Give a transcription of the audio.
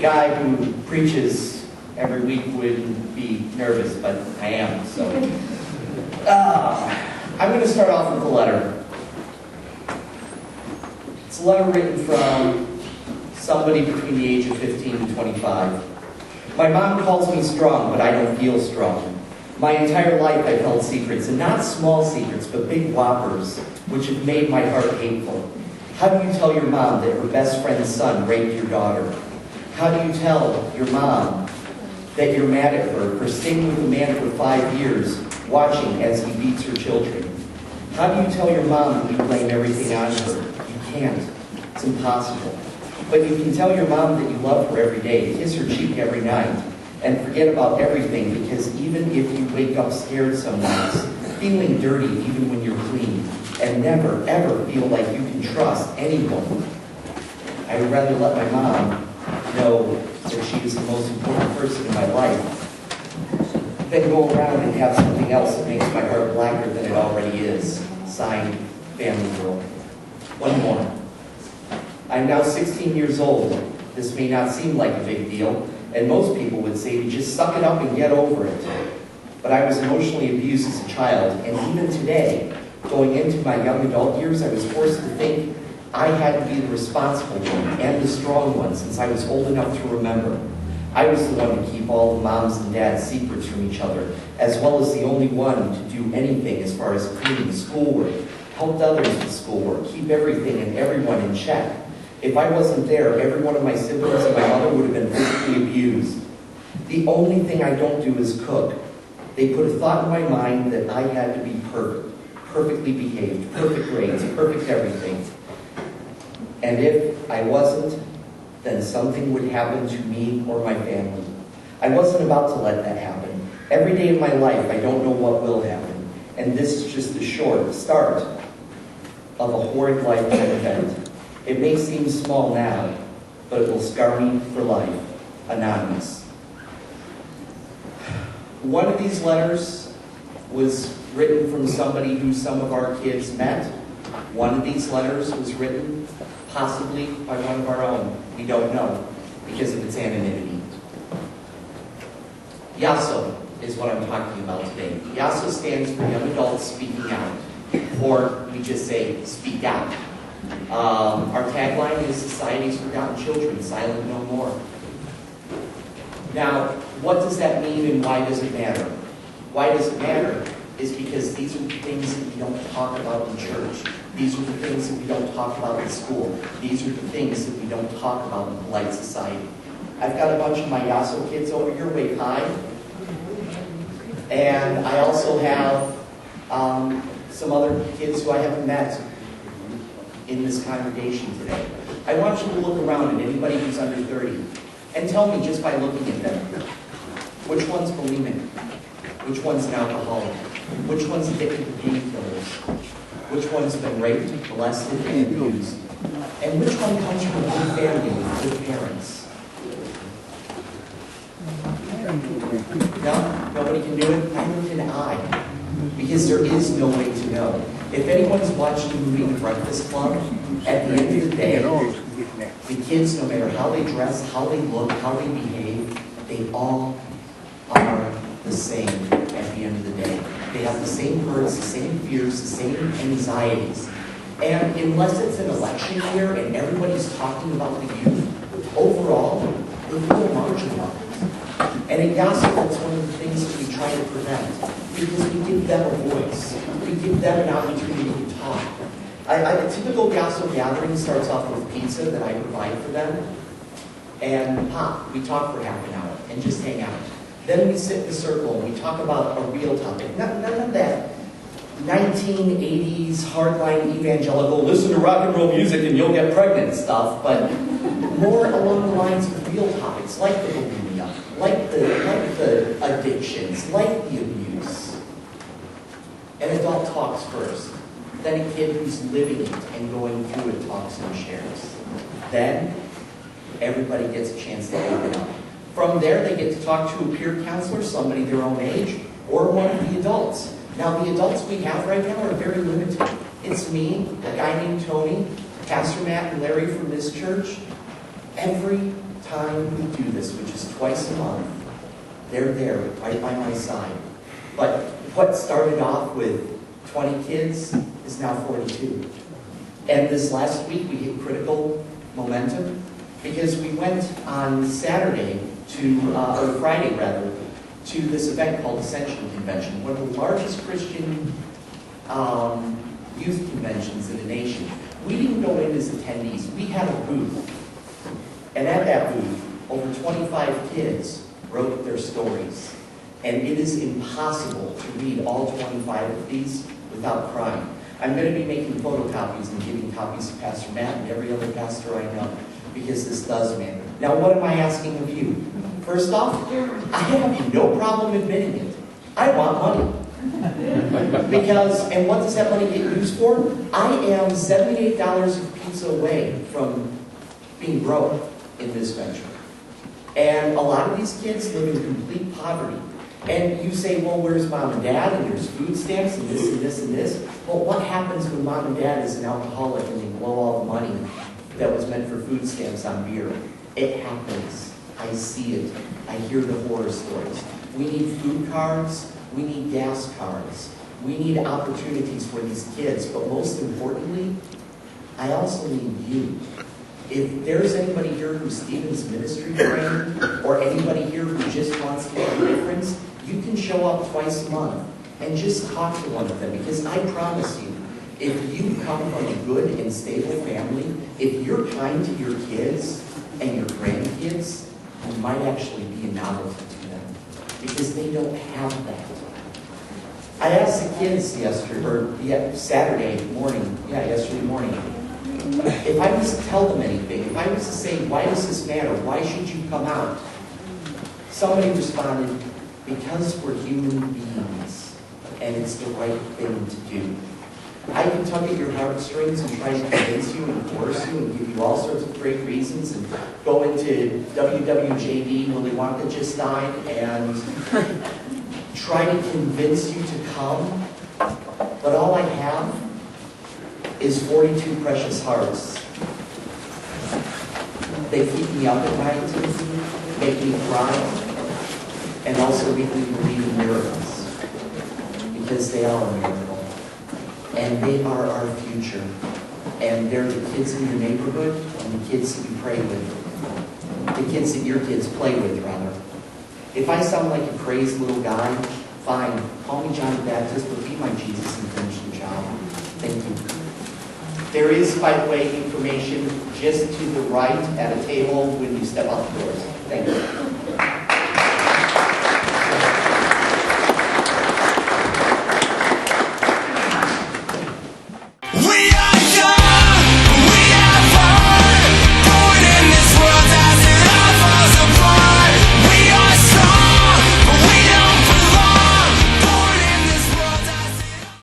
guy who preaches every week wouldn't be nervous, but I am, so. I'm going to start off with a letter. It's a letter written from somebody between the age of 15 to 25. My mom calls me strong, but I don't feel strong. My entire life I've held secrets, and not small secrets, but big whoppers, which have made my heart hateful. How do you tell your mom that her best friend's son raped your daughter? How do you tell your mom that you're mad at her for staying with a man for 5 years, watching as he beats her children? How do you tell your mom that you blame everything on her? You can't. It's impossible. But you can tell your mom that you love her every day, kiss her cheek every night, and forget about everything, because even if you wake up scared some nights, feeling dirty even when you're clean, and never, ever feel like you can trust anyone, I would rather let my mom know that she is the most important person in my life than go around and have something else that makes my heart blacker than it already is. Signed, Family Girl. One more. I'm now 16 years old. This may not seem like a big deal, and most people would say to just suck it up and get over it. But I was emotionally abused as a child, and even today, going into my young adult years, I was forced to think I had to be the responsible one and the strong one since I was old enough to remember. I was the one to keep all the moms and dads' secrets from each other, as well as the only one to do anything as far as cleaning, schoolwork, helped others with schoolwork, keep everything and everyone in check. If I wasn't there, every one of my siblings and my mother would have been physically abused. The only thing I don't do is cook. They put a thought in my mind that I had to be perfect, perfectly behaved, perfect grades, perfect everything. And if I wasn't, then something would happen to me or my family. I wasn't about to let that happen. Every day of my life, I don't know what will happen. And this is just a short start of a horrid lifetime event. It may seem small now, but it will scar me for life. Anonymous. One of these letters was written from somebody who some of our kids met. One of these letters was written possibly by one of our own. We don't know because of its anonymity. YASO is what I'm talking about today. YASO stands for Young Adults Speaking Out, or we just say, speak out. Our tagline is Society's Forgotten Children, Silent No More. Now, what does that mean and why does it matter? Why does it matter is because these are the things that we don't talk about in church. These are the things that we don't talk about in school. These are the things that we don't talk about in polite society. I've got a bunch of my YASO kids over here, wave hi. And I also have some other kids who I haven't met in this congregation today. I want you to look around at anybody who's under 30 and tell me just by looking at them, which one's bulimic, which one's an alcoholic, which one's addicted to painkillers, which one's been raped, molested, and abused, and which one comes from a good family with good parents. No? Nobody can do it? Neither can I. Because there is no way to know. If anyone's watched the movie The Breakfast Club, at the end of the day, the kids, no matter how they dress, how they look, how they behave, they all are the same at the end of the day. They have the same hurts, the same fears, the same anxieties. And unless it's an election year and everybody's talking about the youth, overall, they feel marginalized. And at YASO, that's one of the things that we try to prevent, because we give them a voice. We give them an opportunity to talk. A typical YASO gathering starts off with pizza that I provide for them, and pop. We talk for half an hour and just hang out. Then we sit in a circle and we talk about a real topic. None of that 1980s hardline evangelical, listen to rock and roll music and you'll get pregnant stuff, but more along the lines of real topics like the bulimia, like the addictions, like the abuse. An adult talks first. Then a kid who's living it and going through it talks and shares. Then everybody gets a chance to open up. From there, they get to talk to a peer counselor, somebody their own age, or one of the adults. Now, the adults we have right now are very limited. It's me, a guy named Tony, Pastor Matt and Larry from this church. Every time we do this, which is twice a month, they're there right by my side. But what started off with 20 kids is now 42. And this last week we hit critical momentum because we went on Saturday or Friday rather, to this event called Ascension Convention, one of the largest Christian youth conventions in the nation. We didn't go in as attendees. We had a booth. And at that booth, over 25 kids wrote their stories. And it is impossible to read all 25 of these without crying. I'm going to be making photocopies and giving copies to Pastor Matt and every other pastor I know, because this does matter. Now, what am I asking of you? First off, I have no problem admitting it. I want money. Because, and what does that money get used for? I am $78 of pizza away from being broke in this venture. And a lot of these kids live in complete poverty. And you say, well, where's mom and dad? And there's food stamps and this and this and this. Well, what happens when mom and dad is an alcoholic and they blow all the money that was meant for food stamps on beer? It happens. I see it. I hear the horror stories. We need food cards. We need gas cards. We need opportunities for these kids. But most importantly, I also need you. If there's anybody here who's Stephen's ministry trained, or anybody here who just wants to make a difference, you can show up twice a month and just talk to one of them. Because I promise you, if you come from a good and stable family, if you're kind to your kids and your grandkids, you might actually be a novelty to them. Because they don't have that. I asked the kids Saturday morning, yesterday morning, if I was to tell them anything, if I was to say, why does this matter? Why should you come out? Somebody responded, because we're human beings, and it's the right thing to do. I can tug at your heartstrings and try to convince you and coerce you and give you all sorts of great reasons and go into WWJD, Willy Wonka just died, and try to convince you to come. But all I have is 42 precious hearts. They keep me up at night, make me cry, and also make me believe in miracles. Because they are a miracle. And they are our future. And they're the kids in your neighborhood and the kids that you pray with. The kids that your kids play with, rather. If I sound like a crazed little guy, fine. Call me John the Baptist, but be my Jesus and finish the job. Thank you. There is, by the way, information just to the right at a table when you step out the doors. Thank you.